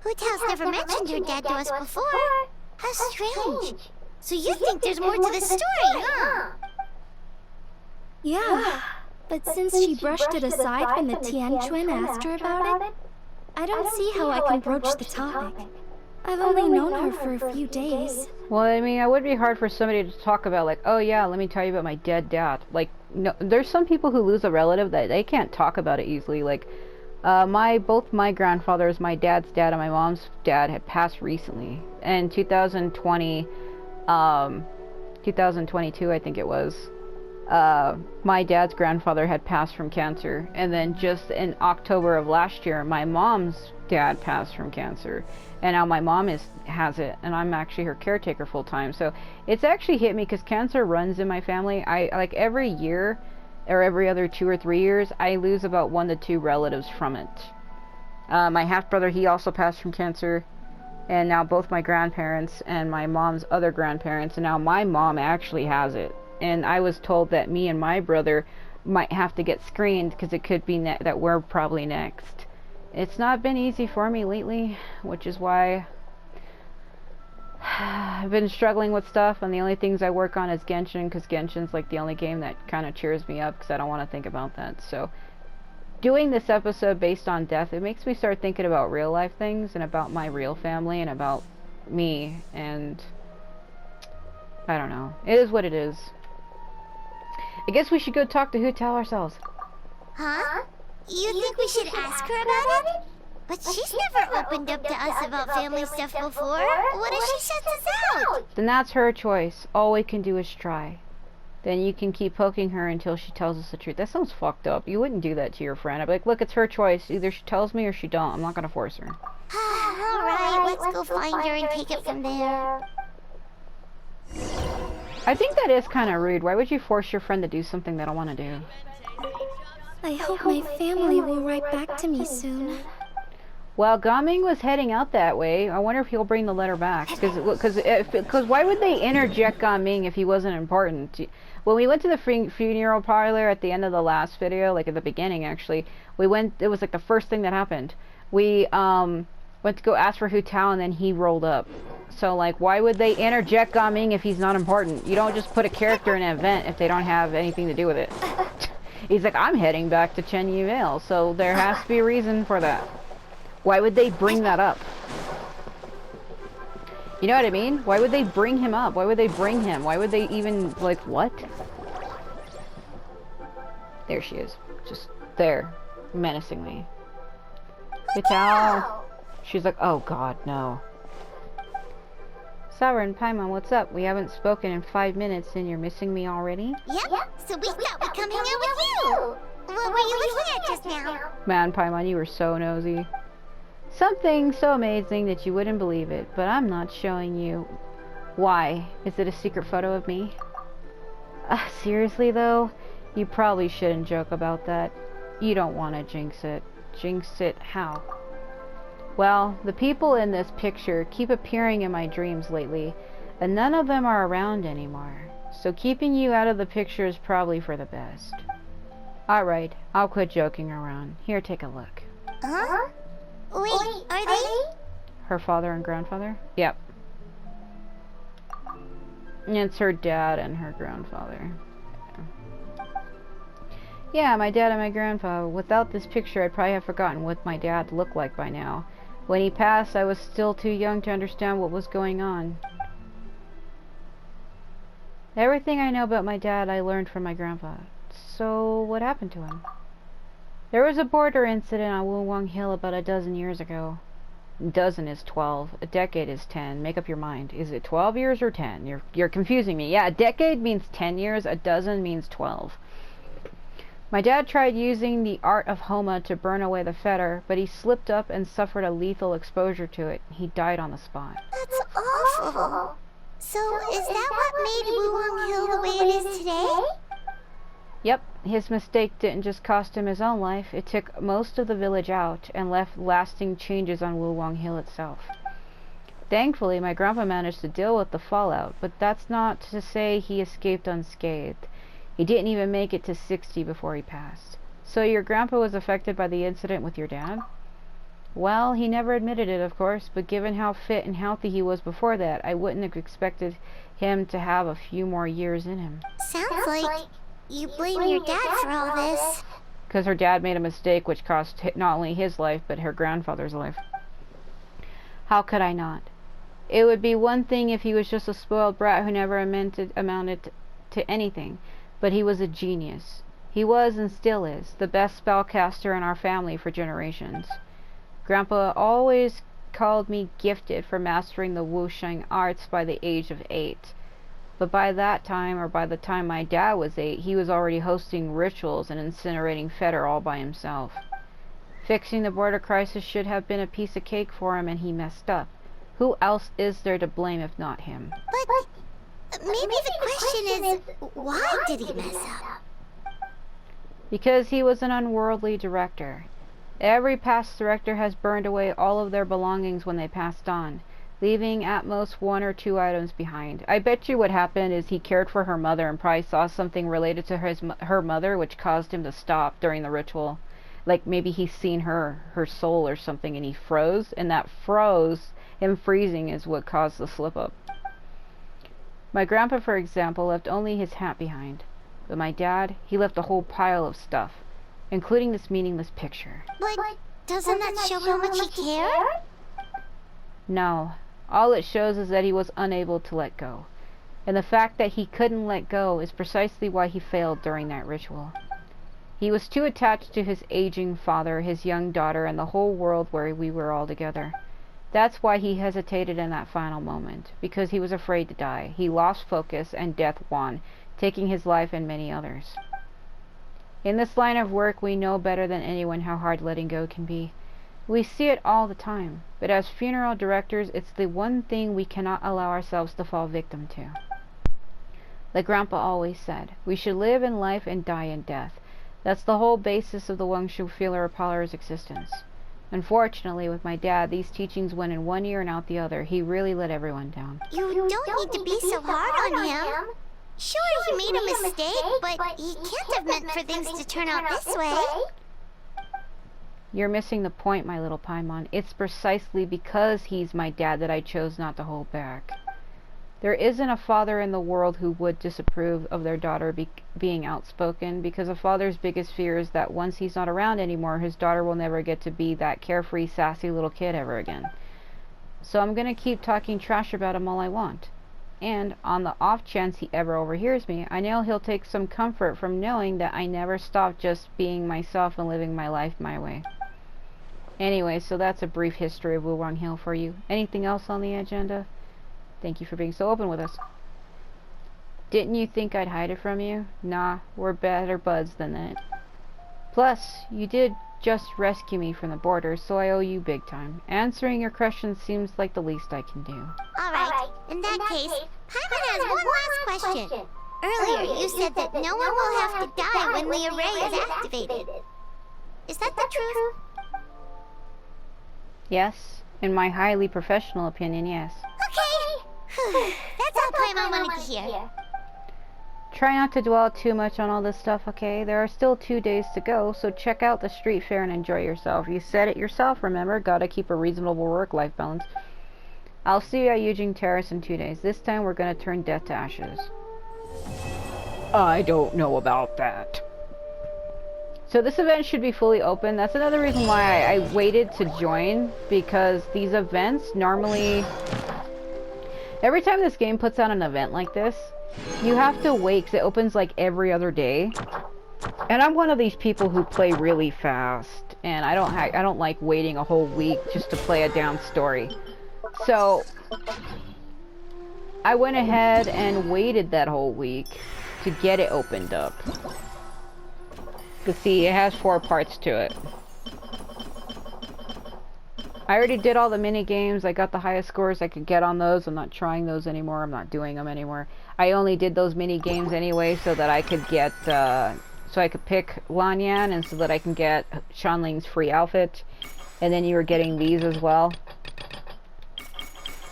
Hu Tao's never mentioned her dad to us before. How strange. So you think there's more to this story, huh? Yeah, but since she brushed it aside when the Tianquan asked her about it, I don't see how I can broach the topic. I've only known her for a few days. Well, I mean, it would be hard for somebody to talk about, like, oh yeah, let me tell you about my dead dad. Like, no, there's some people who lose a relative that they can't talk about it easily. Like, both my grandfathers, my dad's dad and my mom's dad had passed recently. In 2022, I think it was. My dad's grandfather had passed from cancer, and then just in October of last year, my mom's dad passed from cancer, and now my mom has it, and I'm actually her caretaker full time. So it's actually hit me because cancer runs in my family. I like every year or every other 2 or 3 years, I lose about 1 to 2 relatives from it. My half brother, he also passed from cancer, and now both my grandparents and my mom's other grandparents, and now my mom actually has it. And I was told that me and my brother might have to get screened because it could be that we're probably next. It's not been easy for me lately, which is why I've been struggling with stuff, and the only things I work on is Genshin, because Genshin's like the only game that kind of cheers me up because I don't want to think about that. So doing this episode based on death, it makes me start thinking about real life things and about my real family and about me, and I don't know. It is what it is. I guess we should go talk to Hu Tao ourselves. Huh? You think we should ask her about it? But she's never opened up to us about family stuff before. What if she shuts us out? Then that's her choice. All we can do is try. Then you can keep poking her until she tells us the truth. That sounds fucked up. You wouldn't do that to your friend. I'd be like, look, it's her choice. Either she tells me or she don't. I'm not gonna force her. Alright, let's go find her and take it from there. I think that is kind of rude. Why would you force your friend to do something they don't want to do? I hope my family will write back to me soon. Well, Gaming was heading out that way. I wonder if he'll bring the letter back. Because why would they interject Gaming if he wasn't important? When we went to the funeral parlor at the end of the last video, like at the beginning actually, it was like the first thing that happened. We went to go ask for Hu Tao, and then he rolled up. So, like, why would they interject Gaming if he's not important? You don't just put a character in an event if they don't have anything to do with it. He's like, I'm heading back to Chen Yi Vale, so there has to be a reason for that. Why would they bring that up? You know what I mean? Why would they bring him up? Why would they bring him? Why would they even, like, what? There she is. Just there. Menacingly. Hu Tao. She's like, oh god, no. Sour and Paimon, what's up? We haven't spoken in 5 minutes and you're missing me already? Yep, so we thought we'd come hang out with you. What were you looking at just now? Man, Paimon, you were so nosy. Something so amazing that you wouldn't believe it, but I'm not showing you. Why? Is it a secret photo of me? Seriously though? You probably shouldn't joke about that. You don't want to jinx it. Jinx it how? Well, the people in this picture keep appearing in my dreams lately. and none of them are around anymore. So keeping you out of the picture is probably for the best. Alright, I'll quit joking around. Here, take a look. Huh? Wait, are they? Her father and grandfather? Yep. It's her dad and her grandfather. Yeah, my dad and my grandpa. Without this picture, I'd probably have forgotten what my dad looked like by now. When he passed, I was still too young to understand what was going on. Everything I know about my dad, I learned from my grandpa. So, what happened to him? There was a border incident on Wulwang Hill about a dozen years ago. A dozen is 12. A decade is 10. Make up your mind. Is it 12 years or 10? You're confusing me. Yeah, a decade means 10 years. A dozen means 12. My dad tried using the art of Homa to burn away the fetter, but he slipped up and suffered a lethal exposure to it. He died on the spot. That's awful. So, is that what made Wulwang Hill the way it is today? Yep, his mistake didn't just cost him his own life, it took most of the village out and left lasting changes on Wulwang Hill itself. Thankfully, my grandpa managed to deal with the fallout, but that's not to say he escaped unscathed. He didn't even make it to 60 before he passed. So your grandpa was affected by the incident with your dad? Well, he never admitted it, of course, but given how fit and healthy he was before that, I wouldn't have expected him to have a few more years in him. Sounds like you blame your dad for all this. Because her dad made a mistake which cost not only his life, but her grandfather's life. How could I not? It would be one thing if he was just a spoiled brat who never amounted to anything, but he was a genius. He was, and still is, the best spellcaster in our family for generations. Grandpa always called me gifted for mastering the wushang arts by the age of 8. But by that time, or by the time my dad was 8, he was already hosting rituals and incinerating fetter all by himself. Fixing the border crisis should have been a piece of cake for him, and he messed up. Who else is there to blame if not him? But maybe the question is, why did he mess up? Because he was an unworldly director. Every past director has burned away all of their belongings when they passed on, leaving at most 1 or 2 items behind. I bet you what happened is he cared for her mother and probably saw something related to her mother which caused him to stop during the ritual. Like maybe he's seen her soul or something and he froze, and that him freezing is what caused the slip up. My grandpa, for example, left only his hat behind. But my dad, he left a whole pile of stuff, including this meaningless picture. But doesn't that show how much he cared? No. All it shows is that he was unable to let go. And the fact that he couldn't let go is precisely why he failed during that ritual. He was too attached to his aging father, his young daughter, and the whole world where we were all together. That's why he hesitated in that final moment, because he was afraid to die. He lost focus, and death won, taking his life and many others. In this line of work, we know better than anyone how hard letting go can be. We see it all the time, but as funeral directors, it's the one thing we cannot allow ourselves to fall victim to. Like Grandpa always said, we should live in life and die in death. That's the whole basis of the Wangshu Feeler Parlor's existence. Unfortunately, with my dad, these teachings went in one ear and out the other. He really let everyone down. You don't need to be so hard on him. Sure, he made a mistake, but he can't have meant for things to turn out this way. You're missing the point, my little Paimon. It's precisely because he's my dad that I chose not to hold back. There isn't a father in the world who would disapprove of their daughter being outspoken, because a father's biggest fear is that once he's not around anymore, his daughter will never get to be that carefree, sassy little kid ever again. So I'm gonna keep talking trash about him all I want. And on the off chance he ever overhears me, I know he'll take some comfort from knowing that I never stopped just being myself and living my life my way. Anyway, so that's a brief history of Wulwang Hill for you. Anything else on the agenda? Thank you for being so open with us. Didn't you think I'd hide it from you? Nah, we're better buds than that. Plus, you did just rescue me from the border, so I owe you big time. Answering your questions seems like the least I can do. Alright, in that case, Paimon has one last question. Earlier, you said that no one will have to die when the array is activated. Is that the truth? Yes, in my highly professional opinion, yes. Okay! That's all Paimon wanted to hear. Try not to dwell too much on all this stuff, okay? There are still 2 days to go, so check out the street fair and enjoy yourself. You said it yourself, remember? Gotta keep a reasonable work-life balance. I'll see you at Eugene Terrace in 2 days. This time we're gonna turn death to ashes. I don't know about that. So this event should be fully open. That's another reason why I waited to join, because these events normally... Every time this game puts out an event like this, you have to wait, because it opens like every other day. And I'm one of these people who play really fast, and I don't like waiting a whole week just to play a down story. So I went ahead and waited that whole week to get it opened up. Because see, it has 4 parts to it. I already did all the mini games. I got the highest scores I could get on those. I'm not trying those anymore. I'm not doing them anymore. I only did those mini games anyway so that I could get, so I could pick Lanyan and so that I can get Shanling's free outfit. And then you were getting these as well.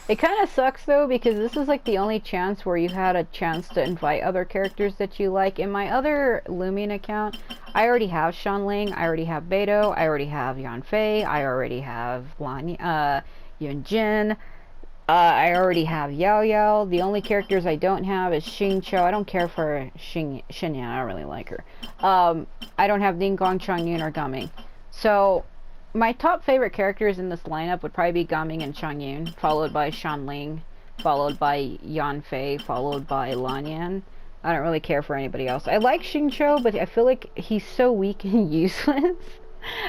It kind of sucks though, because this is like the only chance where you had a chance to invite other characters that you like. In my other Lumion account, I already have Shanling, I already have Beidou, I already have Yanfei, I already have Yunjin, I already have Yao Yao. The only characters I don't have is Xingqiu. I don't care for Xinyan, I don't really like her. I don't have Ningguang, Changyun, or Gaming. So my top favorite characters in this lineup would probably be Gaming and Changyun, followed by Shanling, followed by Yanfei, followed by Lanyan. I don't really care for anybody else. I like Xingqiu, but I feel like he's so weak and useless.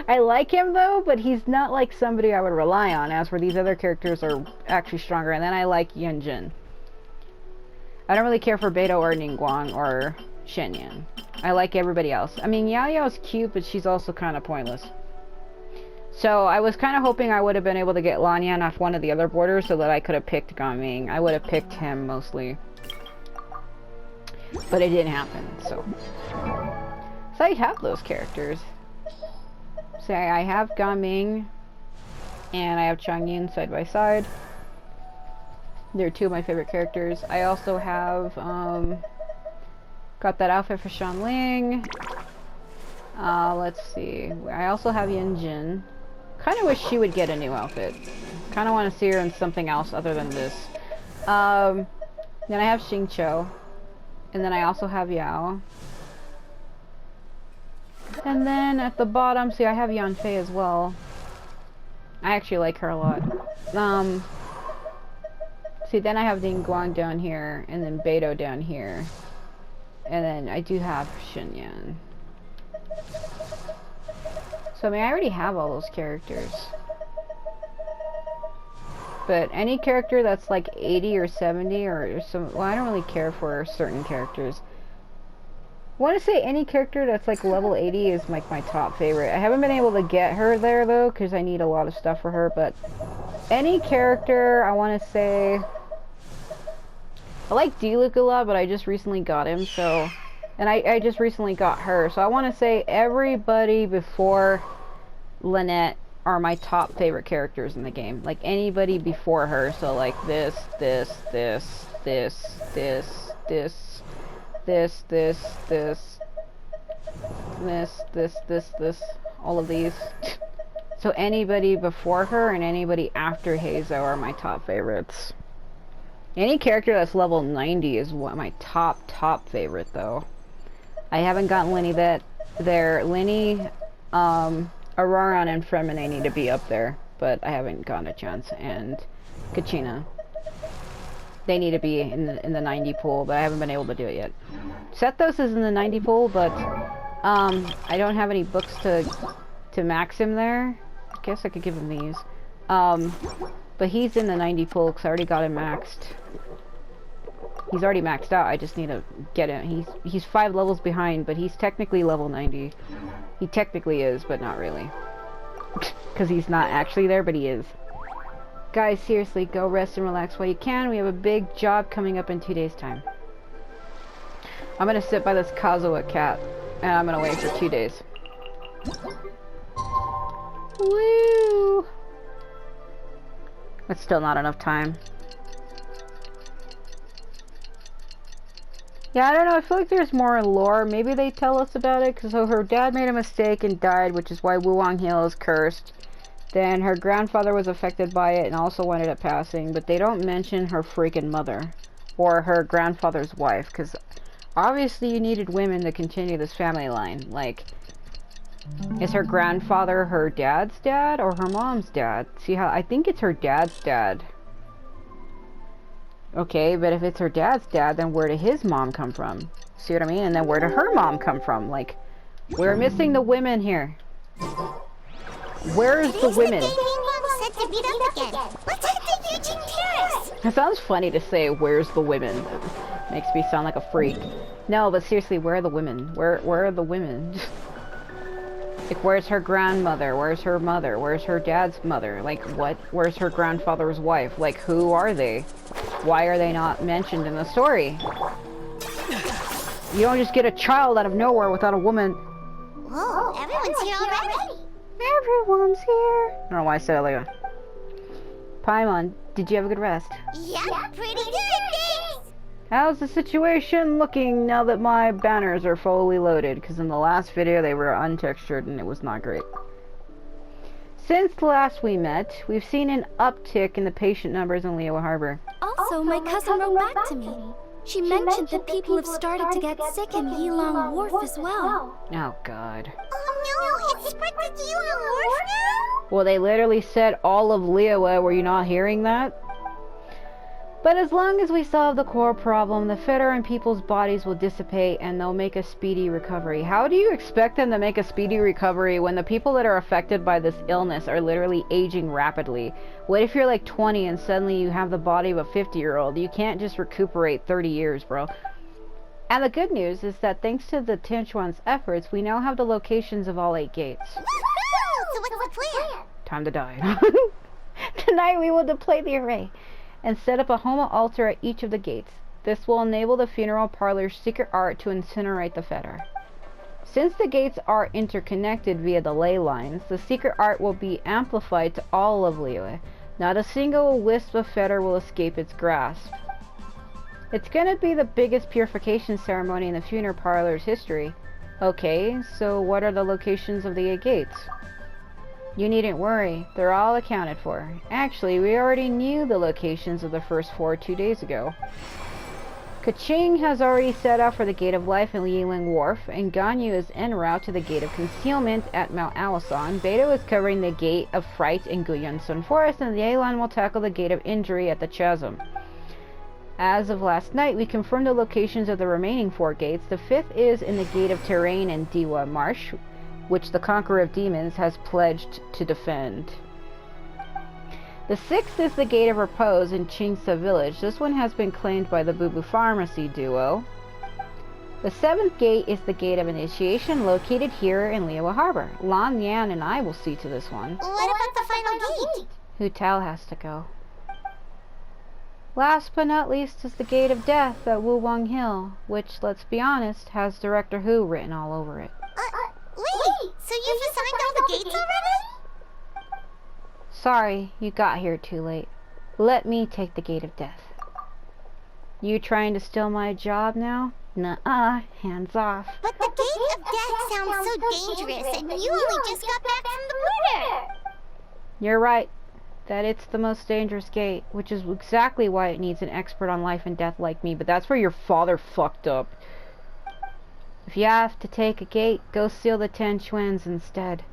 I like him though, but he's not like somebody I would rely on, as for these other characters are actually stronger. And then I like Yunjin. I don't really care for Beidou or Ningguang or Shenyan. I like everybody else. I mean, Yao Yao's cute, but she's also kind of pointless. So I was kind of hoping I would have been able to get Lanyan off one of the other borders so that I could have picked Gaming. I would have picked him mostly. But it didn't happen, so I have those characters. So I have Gaming and I have Changyun side by side. They're 2 of my favorite characters. I also have got that outfit for Shanling. Let's see. I also have Yunjin. Kind of wish she would get a new outfit. Kind of want to see her in something else other than this. Then I have Xingqiu. And then I also have Yao. And then at the bottom, see, I have Yanfei as well. I actually like her a lot. See, then I have Ningguang down here, and then Beidou down here. And then I do have Xinyan. So, I mean, I already have all those characters. But any character that's like 80 or 70 or some... Well, I don't really care for certain characters. I want to say any character that's like level 80 is like my top favorite. I haven't been able to get her there though, because I need a lot of stuff for her. But any character, I want to say... I like Diluc a lot, but I just recently got him, so... And I just recently got her, so I want to say everybody before Lynette are my top favorite characters in the game. Like anybody before her, so like this, all of these. So anybody before her and anybody after Hazo are my top favorites. Any character that's level 90 is one my top favorite though. I haven't gotten Linny there. Linny, Auroran and Fremine need to be up there, but I haven't gotten a chance. And Kachina. They need to be in the 90 pool, but I haven't been able to do it yet. Sethos is in the 90 pool, but I don't have any books to max him there. I guess I could give him these. But he's in the 90 pool because I already got him maxed. He's already maxed out. I just need to get him. He's 5 levels behind, but he's technically level 90. He technically is, but not really. Because he's not actually there, but he is. Guys, seriously, go rest and relax while you can. We have a big job coming up in 2 days' time. I'm gonna sit by this Kazuha cat, and I'm gonna wait for 2 days. Woo! That's still not enough time. Yeah, I don't know. I feel like there's more lore. Maybe they tell us about it. Because so her dad made a mistake and died, which is why Wuwang Hill is cursed. Then her grandfather was affected by it and also ended up passing. But they don't mention her freaking mother. Or her grandfather's wife. Because obviously you needed women to continue this family line. Like, is her grandfather her dad's dad or her mom's dad? See how... I think it's her dad's dad. Okay, but if it's her dad's dad, then where did his mom come from? See what I mean? And then where did her mom come from? Like, we're missing the women here. Where's the women? It sounds funny to say, where's the women? It makes me sound like a freak. No, but seriously, where are the women? Where are the women? Like, where's her grandmother? Where's her mother? Where's her dad's mother? Like, what? Where's her grandfather's wife? Like, who are they? Why are they not mentioned in the story? You don't just get a child out of nowhere without a woman. Whoa, everyone's here already. Everyone's here. I don't know why I said it like that. Paimon, did you have a good rest? Yeah, pretty good, thanks. How's the situation looking now that my banners are fully loaded? Because in the last video they were untextured and it was not great. Since last we met, we've seen an uptick in the patient numbers in Liyue Harbor. Also, my cousin wrote back to me. She mentioned that people have started to get sick in Yilong Wharf as well. Oh god. Oh no, it's spread to Yilong Wharf now? Well, they literally said all of Liyue. Were you not hearing that? But as long as we solve the core problem, the Federer and people's bodies will dissipate and they'll make a speedy recovery. How do you expect them to make a speedy recovery when the people that are affected by this illness are literally aging rapidly? What if you're like 20 and suddenly you have the body of a 50-year-old? You can't just recuperate 30 years, bro. And the good news is that thanks to the Tinchuan's efforts, we now have the locations of all 8 gates. Woohoo! So what's the plan? Time to die. Tonight we will deploy the array and set up a Homa altar at each of the gates. This will enable the funeral parlor's secret art to incinerate the fetter. Since the gates are interconnected via the ley lines, the secret art will be amplified to all of Liyue. Not a single wisp of fetter will escape its grasp. It's gonna be the biggest purification ceremony in the funeral parlor's history. Okay, so what are the locations of the 8 gates? You needn't worry, they're all accounted for. Actually, we already knew the locations of the first 4 2 days ago. Kaching has already set out for the Gate of Life in Yilong Wharf, and Ganyu is en route to the Gate of Concealment at Mount Awasan. Beidou is covering the Gate of Fright in Guyunsun Forest, and Yelan will tackle the Gate of Injury at the Chasm. As of last night, we confirmed the locations of the remaining 4 gates. The 5th is in the Gate of Terrain in Diwa Marsh, which the Conqueror of Demons has pledged to defend. The 6th is the Gate of Repose in Qingsa Village. This one has been claimed by the Bubu Pharmacy duo. The 7th gate is the Gate of Initiation, located here in Liyue Harbor. Lan Yan and I will see to this one. What about the final gate? Hu Tao has to go. Last but not least is the Gate of Death at Wuwang Hill, which, let's be honest, has Director Who written all over it. Wait, so you've assigned all the gates already? Sorry, you got here too late. Let me take the Gate of Death. You trying to steal my job now? Nuh-uh, hands off. But the Gate of Death sounds so dangerous, and you only just got back from the border. You're right, that it's the most dangerous gate, which is exactly why it needs an expert on life and death like me, but that's where your father fucked up. If you have to take a gate, go steal the 10 Chuans instead.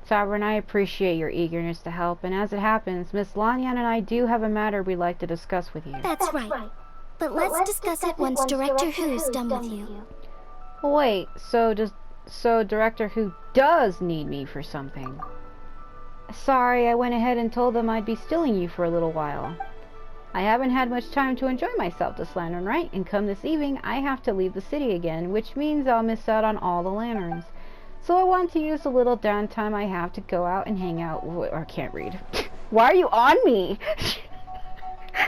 Sovereign, I appreciate your eagerness to help, and as it happens, Miss Lanyan and I do have a matter we'd like to discuss with you. That's right. But let's discuss it once Director Who's done with you. Wait, so Director Who does need me for something? Sorry, I went ahead and told them I'd be stealing you for a little while. I haven't had much time to enjoy myself this lantern rite, and come this evening, I have to leave the city again, which means I'll miss out on all the lanterns. So I want to use the little downtime I have to go out and hang out with... Or can't read. Why are you on me?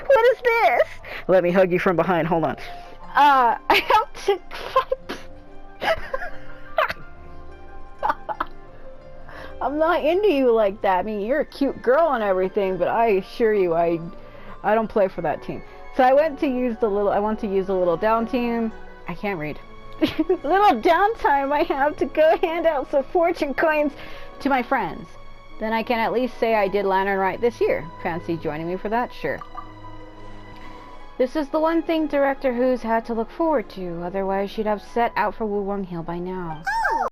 What is this? Let me hug you from behind, hold on. I have to... I'm not into you like that. I mean, you're a cute girl and everything, but I assure you, I don't play for that team. So I want to use a little downtime. I can't read. Little downtime I have to go hand out some fortune coins to my friends. Then I can at least say I did Lantern Rite this year. Fancy joining me for that? Sure. This is the one thing Director Who's had to look forward to. Otherwise, she'd have set out for Wulong Hill by now.